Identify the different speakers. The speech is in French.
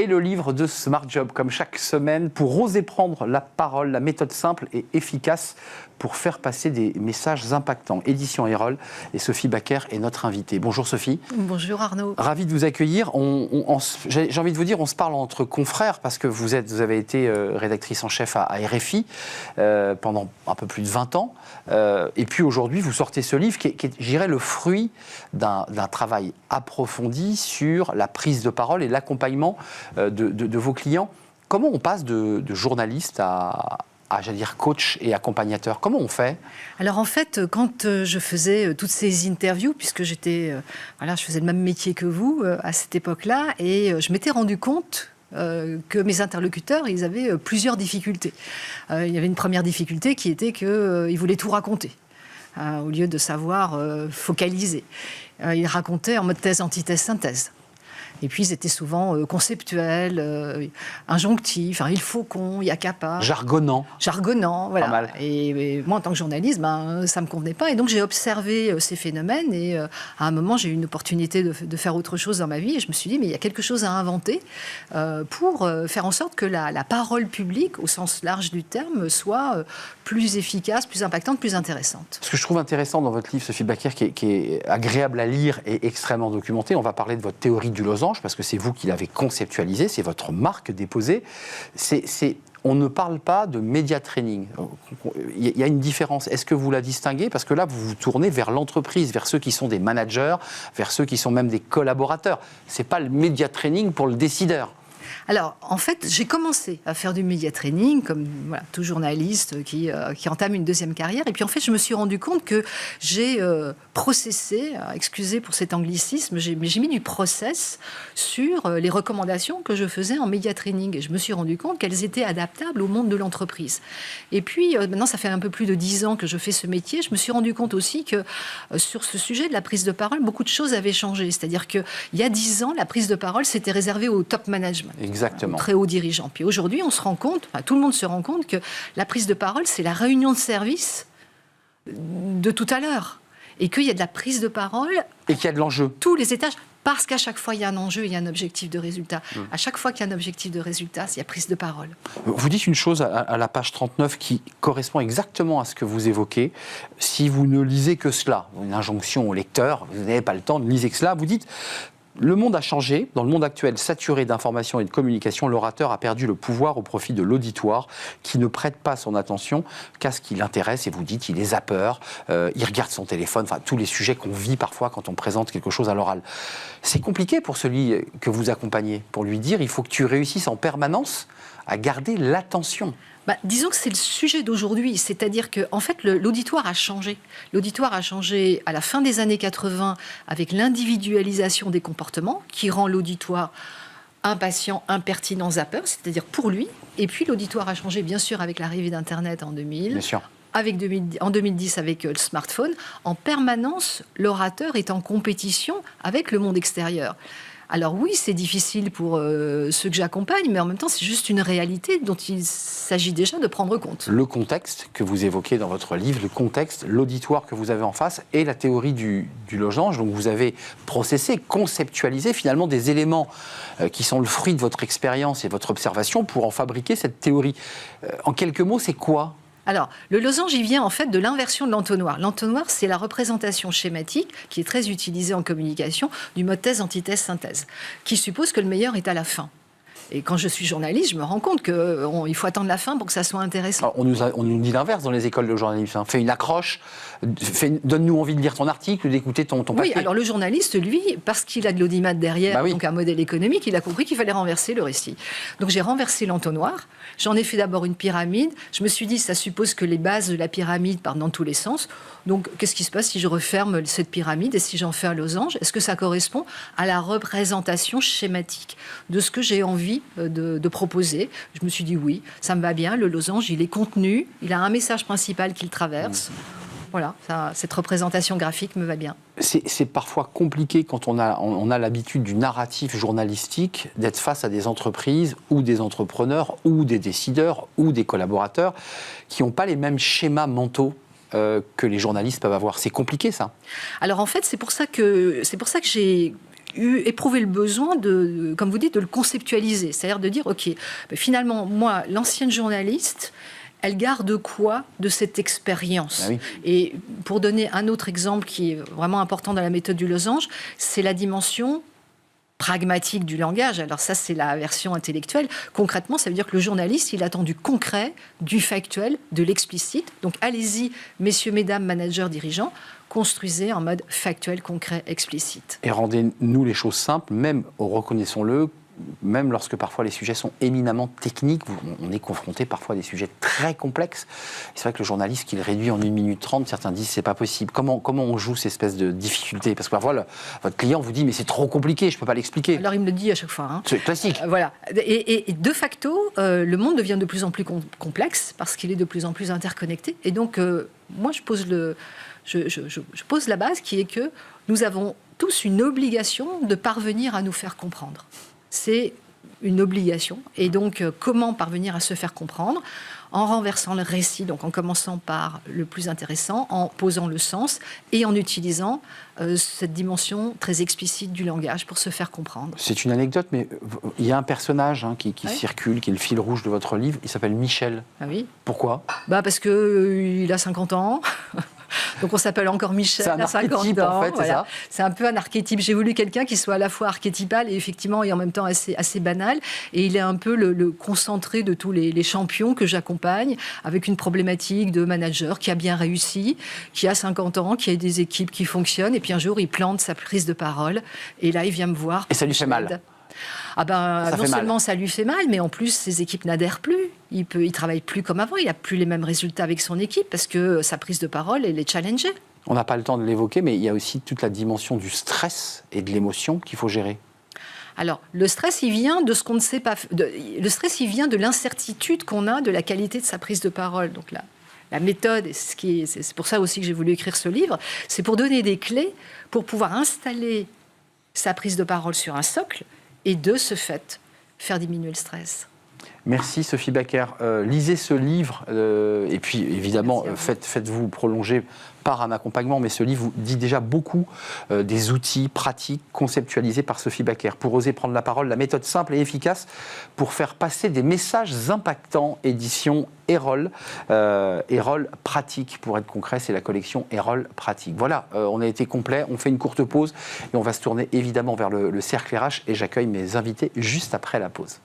Speaker 1: et le livre de Smart Job, comme chaque semaine, pour oser prendre la parole, la méthode simple et efficace pour faire passer des messages impactants. Édition Erol, et Sophie Baker est notre invitée. Bonjour Sophie.
Speaker 2: Bonjour Arnaud.
Speaker 1: Ravi de vous accueillir. J'ai envie de vous dire, on se parle entre confrères parce que vous avez été rédactrice en chef à RFI pendant un peu plus de 20 ans. Et puis aujourd'hui, vous sortez ce livre qui est, je dirais, le fruit d'un travail approfondi sur la prise de parole et l'accompagnement de vos clients. Comment on passe de journaliste à j'allais dire, coach et accompagnateur? Comment on fait?
Speaker 2: Alors en fait, quand je faisais toutes ces interviews, puisque je faisais le même métier que vous à cette époque-là, et je m'étais rendu compte que mes interlocuteurs, ils avaient plusieurs difficultés. Il y avait une première difficulté qui était qu'ils voulaient tout raconter, au lieu de savoir focaliser. Ils racontaient en mode thèse, antithèse, synthèse. Et puis, ils étaient souvent conceptuels, injonctifs. Il faut qu'on, il y a qu'à pas.
Speaker 1: Jargonnant,
Speaker 2: voilà.
Speaker 1: Pas mal.
Speaker 2: Et moi, en tant que journaliste, ça ne me convenait pas. Et donc, j'ai observé ces phénomènes. Et à un moment, j'ai eu une opportunité de faire autre chose dans ma vie. Et je me suis dit, mais il y a quelque chose à inventer pour faire en sorte que la parole publique, au sens large du terme, soit plus efficace, plus impactante, plus intéressante.
Speaker 1: Ce que je trouve intéressant dans votre livre, Sophie Baker, qui est agréable à lire et extrêmement documenté, on va parler de votre théorie du losange, parce que c'est vous qui l'avez conceptualisé, c'est votre marque déposée. On ne parle pas de média training. Il y a une différence. Est-ce que vous la distinguez? Parce que là, vous vous tournez vers l'entreprise, vers ceux qui sont des managers, vers ceux qui sont même des collaborateurs. Ce n'est pas le média training pour le décideur.
Speaker 2: Alors, en fait, j'ai commencé à faire du média training, comme tout journaliste qui entame une deuxième carrière. Et puis, en fait, je me suis rendu compte que j'ai processé, excusez pour cet anglicisme, mais j'ai mis du process sur les recommandations que je faisais en média training. Et je me suis rendu compte qu'elles étaient adaptables au monde de l'entreprise. Et puis, maintenant, ça fait un peu plus de 10 ans que je fais ce métier. Je me suis rendu compte aussi que sur ce sujet de la prise de parole, beaucoup de choses avaient changé. C'est-à-dire qu'il y a 10 ans, la prise de parole, c'était réservé au top management.
Speaker 1: Exactement.
Speaker 2: Très hauts dirigeants. Puis aujourd'hui, on se rend compte, tout le monde se rend compte que la prise de parole, c'est la réunion de service de tout à l'heure. Et qu'il y a de la prise de parole.
Speaker 1: Et qu'il y a de l'enjeu.
Speaker 2: Tous les étages. Parce qu'à chaque fois, il y a un enjeu, il y a un objectif de résultat. À chaque fois qu'il y a un objectif de résultat, il y a prise de parole.
Speaker 1: Vous dites une chose à la page 39 qui correspond exactement à ce que vous évoquez. Si vous ne lisez que cela, une injonction au lecteur, vous n'avez pas le temps de lire que cela, vous dites... Le monde a changé. Dans le monde actuel saturé d'informations et de communication, l'orateur a perdu le pouvoir au profit de l'auditoire qui ne prête pas son attention qu'à ce qui l'intéresse. Et vous dites, il est zappeur, il regarde son téléphone, tous les sujets qu'on vit parfois quand on présente quelque chose à l'oral. C'est compliqué pour celui que vous accompagnez, pour lui dire, il faut que tu réussisses en permanence à garder l'attention.
Speaker 2: Disons que c'est le sujet d'aujourd'hui, c'est-à-dire que en fait, l'auditoire a changé. L'auditoire a changé à la fin des années 80 avec l'individualisation des comportements qui rend l'auditoire impatient, impertinent, zappeur, c'est-à-dire pour lui. Et puis l'auditoire a changé bien sûr avec l'arrivée d'Internet en 2000.
Speaker 1: Bien sûr.
Speaker 2: En 2010 avec le smartphone. En permanence, l'orateur est en compétition avec le monde extérieur. Alors oui, c'est difficile pour ceux que j'accompagne, mais en même temps, c'est juste une réalité dont il s'agit déjà de prendre compte.
Speaker 1: Le contexte que vous évoquez dans votre livre, le contexte, l'auditoire que vous avez en face et la théorie du losange. Donc vous avez processé, conceptualisé finalement des éléments qui sont le fruit de votre expérience et votre observation pour en fabriquer cette théorie. En quelques mots, c'est quoi ?
Speaker 2: Alors, le losange, il vient en fait de l'inversion de l'entonnoir. L'entonnoir, c'est la représentation schématique qui est très utilisée en communication du mode thèse, antithèse, synthèse, qui suppose que le meilleur est à la fin. Et quand je suis journaliste, je me rends compte qu'il faut attendre la fin pour que ça soit intéressant.
Speaker 1: Alors, on nous dit l'inverse dans les écoles de journalisme. Fais une accroche, donne-nous envie de lire ton article, d'écouter ton papier.
Speaker 2: Oui, alors le journaliste, lui, parce qu'il a de l'audimat derrière, donc un modèle économique, il a compris qu'il fallait renverser le récit. Donc j'ai renversé l'entonnoir. J'en ai fait d'abord une pyramide. Je me suis dit, ça suppose que les bases de la pyramide partent dans tous les sens. Donc qu'est-ce qui se passe si je referme cette pyramide et si j'en fais un losange? Est-ce que ça correspond à la représentation schématique de ce que j'ai envie de proposer? Je me suis dit oui, ça me va bien. Le losange, il est contenu, il a un message principal qu'il traverse. Voilà, cette représentation graphique me va bien.
Speaker 1: C'est parfois compliqué quand on a l'habitude du narratif journalistique d'être face à des entreprises ou des entrepreneurs ou des décideurs ou des collaborateurs qui n'ont pas les mêmes schémas mentaux que les journalistes peuvent avoir. C'est compliqué, ça.
Speaker 2: Alors en fait, c'est pour ça que j'ai éprouvé le besoin de, comme vous dites, de le conceptualiser. C'est-à-dire de dire, OK, finalement, moi, l'ancienne journaliste, elle garde quoi de cette expérience?
Speaker 1: Ah oui.
Speaker 2: Et pour donner un autre exemple qui est vraiment important dans la méthode du losange, c'est la dimension pragmatique du langage. Alors ça, c'est la version intellectuelle. Concrètement, ça veut dire que le journaliste, il attend du concret, du factuel, de l'explicite. Donc allez-y, messieurs, mesdames, managers, dirigeants, construisez en mode factuel, concret, explicite.
Speaker 1: Et rendez-nous les choses simples, même, reconnaissons-le, même lorsque parfois les sujets sont éminemment techniques, on est confronté parfois à des sujets très complexes. C'est vrai que le journaliste qui le réduit en 1 minute 30, certains disent c'est pas possible. Comment on joue ces espèces de difficultés? Parce que parfois, votre client vous dit mais c'est trop compliqué, je peux pas l'expliquer.
Speaker 2: Alors il me le dit à chaque fois. Hein.
Speaker 1: C'est classique.
Speaker 2: Voilà. Et de facto, le monde devient de plus en plus complexe parce qu'il est de plus en plus interconnecté. Et donc, moi, je pose la base qui est que nous avons tous une obligation de parvenir à nous faire comprendre. C'est une obligation. Et donc, comment parvenir à se faire comprendre? En renversant le récit, donc en commençant par le plus intéressant, en posant le sens et en utilisant cette dimension très explicite du langage pour se faire comprendre.
Speaker 1: C'est une anecdote, mais il y a un personnage qui
Speaker 2: Ouais.
Speaker 1: circule, qui est le fil rouge de votre livre. Il s'appelle Michel.
Speaker 2: Ah oui.
Speaker 1: Pourquoi?
Speaker 2: Parce qu'il a 50 ans. Donc on s'appelle encore Michel
Speaker 1: C'est un
Speaker 2: à 50
Speaker 1: archétype,
Speaker 2: ans.
Speaker 1: en fait, c'est ça?
Speaker 2: C'est un peu un archétype. J'ai voulu quelqu'un qui soit à la fois archétypal et effectivement et en même temps assez banal. Et il est un peu le concentré de tous les champions que j'accompagne avec une problématique de manager qui a bien réussi, qui a 50 ans, qui a des équipes qui fonctionnent. Et puis un jour, il plante sa prise de parole. Et là, il vient me voir.
Speaker 1: Et ça lui fait mal.
Speaker 2: Non seulement ça lui fait mal, mais en plus, ses équipes n'adhèrent plus. Il travaille plus comme avant. Il n'a plus les mêmes résultats avec son équipe parce que sa prise de parole, elle est challengée.
Speaker 1: On n'a pas le temps de l'évoquer, mais il y a aussi toute la dimension du stress et de l'émotion qu'il faut gérer.
Speaker 2: Alors, le stress, il vient de ce qu'on ne sait pas. Le stress, il vient de l'incertitude qu'on a de la qualité de sa prise de parole. Donc là, la méthode, c'est pour ça aussi que j'ai voulu écrire ce livre, c'est pour donner des clés pour pouvoir installer sa prise de parole sur un socle et de ce fait, faire diminuer le stress.
Speaker 1: Merci Sophie Baker. Lisez ce livre et puis évidemment faites-vous prolonger par un accompagnement, mais ce livre vous dit déjà beaucoup des outils pratiques conceptualisés par Sophie Baker pour oser prendre la parole, la méthode simple et efficace pour faire passer des messages impactants. Édition Erol, Erol Pratique pour être concret, c'est la collection Erol Pratique. Voilà, on a été complet, on fait une courte pause et on va se tourner évidemment vers le cercle RH et j'accueille mes invités juste après la pause.